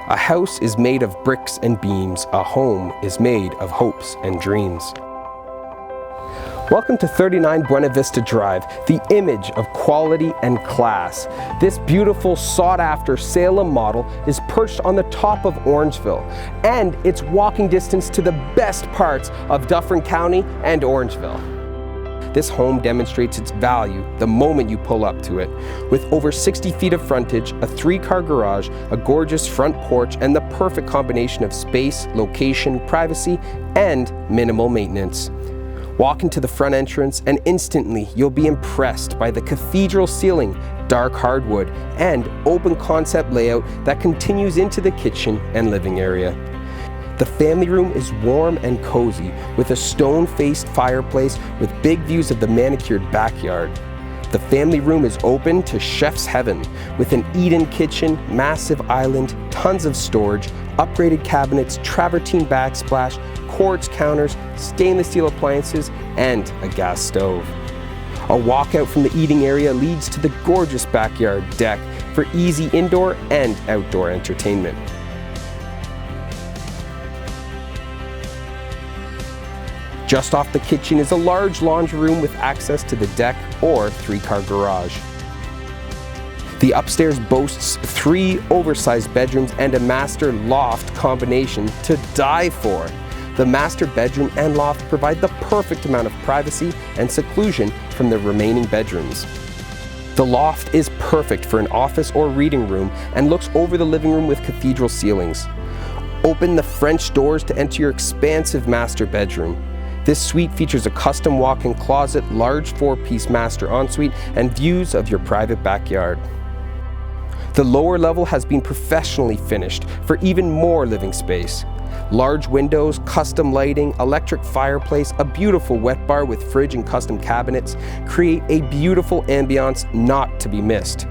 A house is made of bricks and beams. A home is made of hopes and dreams. Welcome to 39 Buena Vista Drive, the image of quality and class. This beautiful sought-after Salem model is perched on the top of Orangeville, and it's walking distance to the best parts of Dufferin County and Orangeville. This home demonstrates its value the moment you pull up to it. With over 60 feet of frontage, a 3-car garage, a gorgeous front porch, and the perfect combination of space, location, privacy, and minimal maintenance. Walk into the front entrance and instantly you'll be impressed by the cathedral ceiling, dark hardwood, and open concept layout that continues into the kitchen and living area. The family room is warm and cozy with a stone-faced fireplace with big views of the manicured backyard. The family room is open to chef's heaven with an eat-in kitchen, massive island, tons of storage, upgraded cabinets, travertine backsplash, quartz counters, stainless steel appliances, and a gas stove. A walkout from the eating area leads to the gorgeous backyard deck for easy indoor and outdoor entertainment. Just off the kitchen is a large laundry room with access to the deck or 3-car garage. The upstairs boasts 3 oversized bedrooms and a master loft combination to die for. The master bedroom and loft provide the perfect amount of privacy and seclusion from the remaining bedrooms. The loft is perfect for an office or reading room and looks over the living room with cathedral ceilings. Open the French doors to enter your expansive master bedroom. This suite features a custom walk-in closet, large 4-piece master ensuite, and views of your private backyard. The lower level has been professionally finished for even more living space. Large windows, custom lighting, electric fireplace, a beautiful wet bar with fridge and custom cabinets create a beautiful ambiance not to be missed.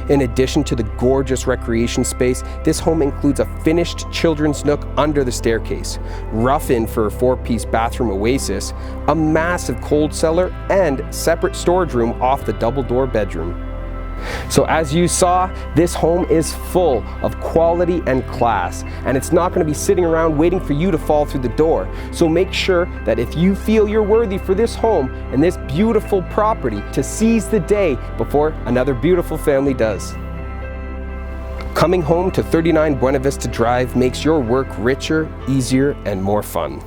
In addition to the gorgeous recreation space, this home includes a finished children's nook under the staircase, rough-in for a 4-piece bathroom oasis, a massive cold cellar, and separate storage room off the double-door bedroom. So as you saw, this home is full of quality and class, and it's not going to be sitting around waiting for you to fall through the door. So make sure that if you feel you're worthy for this home and this beautiful property, to seize the day before another beautiful family does. Coming home to 39 Buena Vista Drive makes your work richer, easier, and more fun.